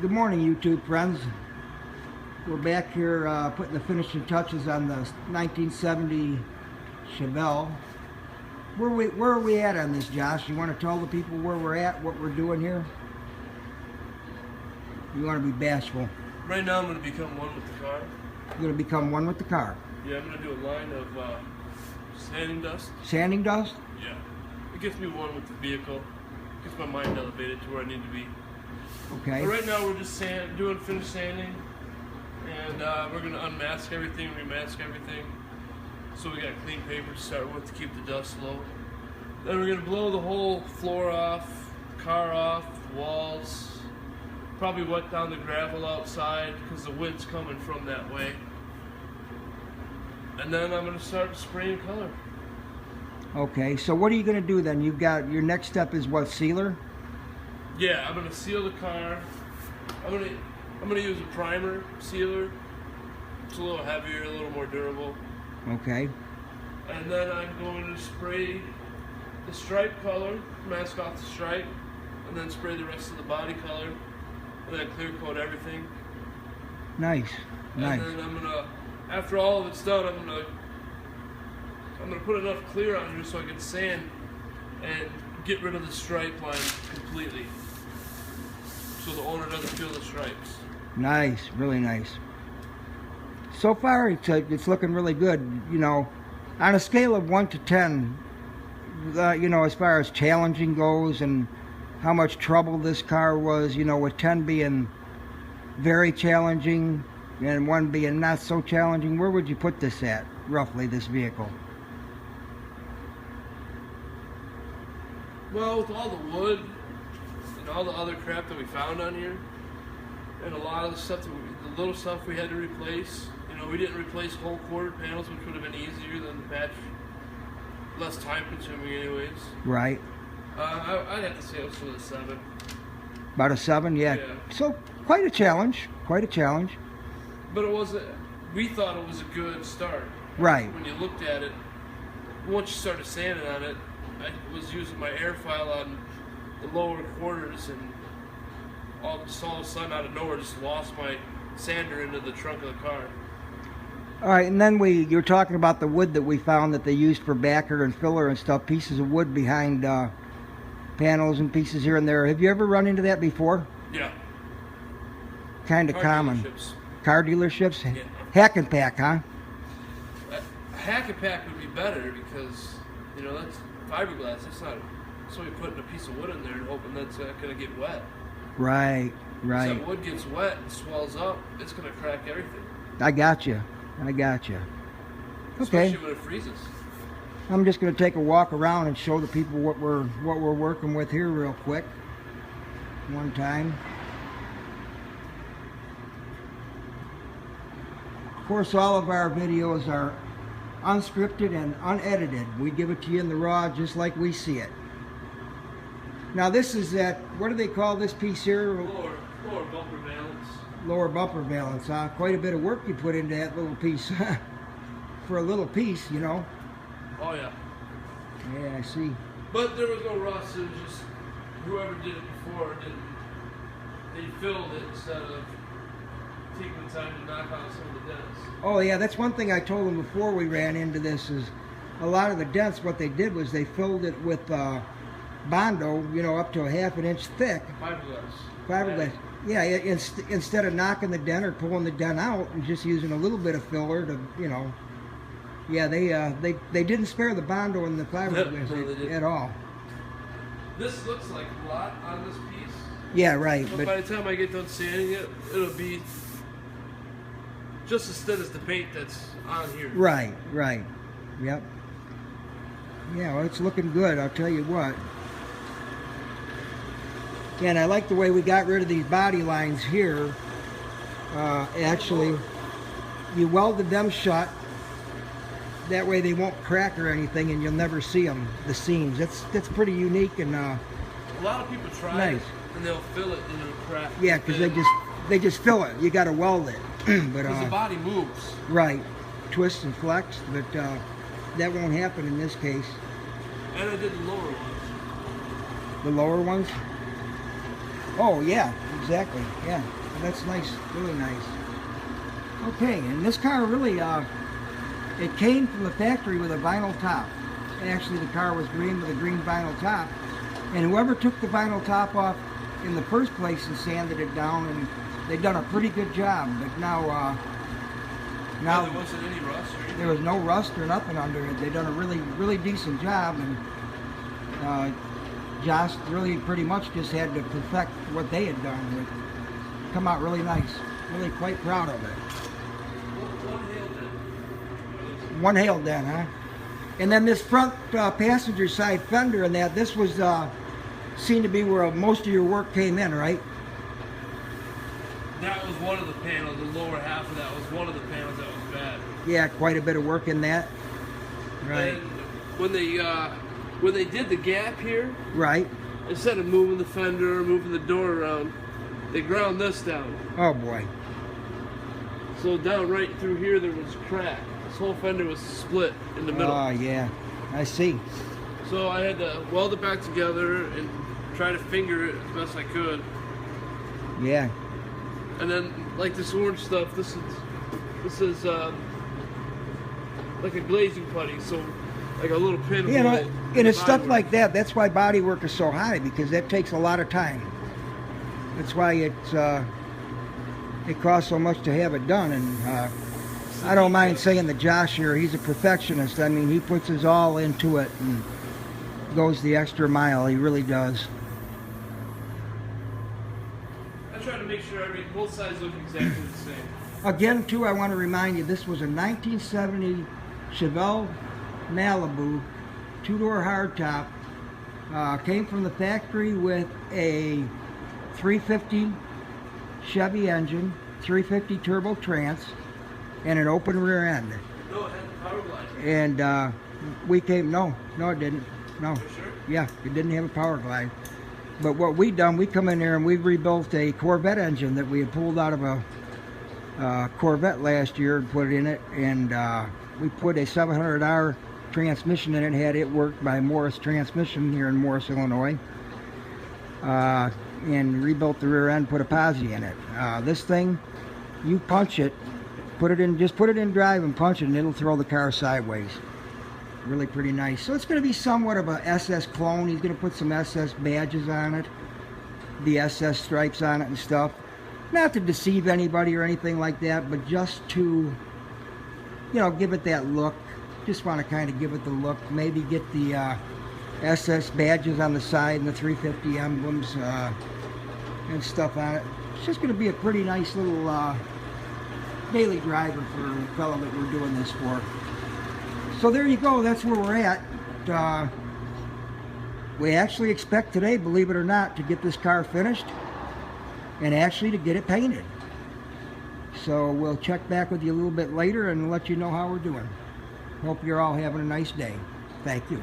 Good morning, YouTube friends. We're back here putting the finishing touches on the 1970 Chevelle. Where are we at on this, Josh? You want to tell the people where we're at, what we're doing here? You want to be bashful. Right now I'm going to become one with the car. You're going to become one with the car. Yeah, I'm going to do a line of sanding dust. Sanding dust? Yeah. It gets me one with the vehicle. Gets my mind elevated to where I need to be. Okay. But right now we're just doing finish sanding. And we're going to unmask everything, remask everything. So we got clean paper to start with to keep the dust low. Then we're going to blow the whole floor off, car off, walls. Probably wet down the gravel outside because the wind's coming from that way. And then I'm going to start spraying color. Okay, so what are you going to do then? You've got, your next step is what, sealer? Yeah, I'm going to seal the car. I'm going to use a primer sealer. It's a little heavier, a little more durable. Okay. And then I'm going to spray the stripe color, mask off the stripe, and then spray the rest of the body color, and then clear coat everything. Nice, nice. And then I'm gonna, after all of it's done, I'm gonna put enough clear on here so I can sand and get rid of the stripe line completely, so the owner doesn't feel the stripes. Nice, really nice. So far, it's looking really good. You know, on a scale of 1 to 10, you know, as far as challenging goes and how much trouble this car was, you know, with 10 being very challenging and 1 being not so challenging, where would you put this at, roughly, this vehicle? Well, with all the wood and all the other crap that we found on here, and a lot of the stuff, the little stuff we had to replace, you know, we didn't replace whole quarter panels, which would have been easier than the patch, less time consuming anyways. Right. I'd have to say it was a 7. About a 7, yeah. So quite a challenge, quite a challenge. But it wasn't. We thought it was a good start. Right. When you looked at it, once you started sanding on it, I was using my air file on the lower quarters, and all of a sudden, out of nowhere, just lost my sander into the trunk of the car. All right, and then you're talking about the wood that we found that they used for backer and filler and stuff, pieces of wood behind panels and pieces here and there. Have you ever run into that before? Yeah. Kind of common. Dealerships. Car dealerships? Yeah. Hack and pack, huh? Hack and pack would be better because, you know, that's fiberglass. That's not somebody putting a piece of wood in there and hoping that's not going to get wet. Right, right. If that wood gets wet and swells up, it's going to crack everything. I got you. I got you. Okay. Especially when it freezes. I'm just going to take a walk around and show the people what we're working with here real quick. One time. Of course, all of our videos are unscripted and unedited. We give it to you in the raw just like we see it. Now this is that, what do they call this piece here? Lower bumper valance. Lower bumper valance, huh? Quite a bit of work you put into that little piece. For a little piece, you know. Oh yeah. Yeah, I see. But there was no rust. It was just whoever did it before they filled it instead of taking the time to knock out some of the dents. Oh yeah, that's one thing I told them before we ran into this is a lot of the dents, what they did was they filled it with Bondo, you know, up to a ½ an inch thick. Fiberglass. Yeah, instead of knocking the dent or pulling the dent out and just using a little bit of filler to, you know. Yeah, they didn't spare the Bondo and the fiberglass at all. This looks like a lot on this piece. Yeah, right. But by the time I get done sanding it, it'll be just as thin as the paint that's on here. Right, right. Yep. Yeah, well, it's looking good, I'll tell you what. And I like the way we got rid of these body lines here. Actually, you welded them shut. That way they won't crack or anything, and you'll never see them, the seams. That's pretty unique and a lot of people try nice. It and they'll fill it and it'll crack. Yeah, because they just fill it. You got to weld it. Because the body moves. Right, twists and flex, but that won't happen in this case. And I did the lower ones. The lower ones? Oh yeah, exactly. Yeah, that's nice, really nice. Okay, and this car really, it came from the factory with a vinyl top. Actually, the car was green with a green vinyl top, and whoever took the vinyl top off in the first place and sanded it down, and they've done a pretty good job. But now there wasn't any rust or anything. There was no rust or nothing under it. They've done a really decent job, and Josh really pretty much just had to perfect what they had done. It come out really nice. Really quite proud of it. One hail den, huh? And then this front passenger side fender and that, this was seemed to be where most of your work came in, right? That was one of the panels. The lower half of that was one of the panels that was bad. Yeah, quite a bit of work in that. Right. And when they did the gap here, right, instead of moving the fender, moving the door around, they ground this down. Oh boy. So down right through here there was a crack. This whole fender was split in the middle. Oh yeah, I see. So I had to weld it back together and try to finger it as best I could. Yeah. And then like this orange stuff, this is like a glazing putty, so like a little pinhole. You know, and it's stuff like that. That's why body work is so high, because that takes a lot of time. That's why it costs so much to have it done. And I don't mind saying that Josh here, he's a perfectionist. I mean, he puts his all into it and goes the extra mile. He really does. I try to make sure both sides look exactly the same. Again, too, I want to remind you, this was a 1970 Chevelle Malibu, two-door hardtop. Came from the factory with a 350 Chevy engine, 350 turbo trans, and an open rear end. No, it had the power glide. And we came, no, it didn't. No. For sure? Yeah, it didn't have a power glide. But what we done, we come in there and we rebuilt a Corvette engine that we had pulled out of a Corvette last year and put it in it, and we put a 700R transmission in it, had it worked by Morris Transmission here in Morris, Illinois, and rebuilt the rear end, put a posi in it. This thing, you punch it, just put it in drive and punch it, and it'll throw the car sideways. Really pretty nice. So it's going to be somewhat of a SS clone. He's going to put some SS badges on it, the SS stripes on it and stuff. Not to deceive anybody or anything like that, but just to, you know, give it that look. Just want to kind of give it the look. Maybe get the SS badges on the side and the 350 emblems and stuff on it. It's just going to be a pretty nice little daily driver for the fellow that we're doing this for. So there you go. That's where we're at. We actually expect today, believe it or not, to get this car finished and actually to get it painted. So we'll check back with you a little bit later and let you know how we're doing. Hope you're all having a nice day. Thank you.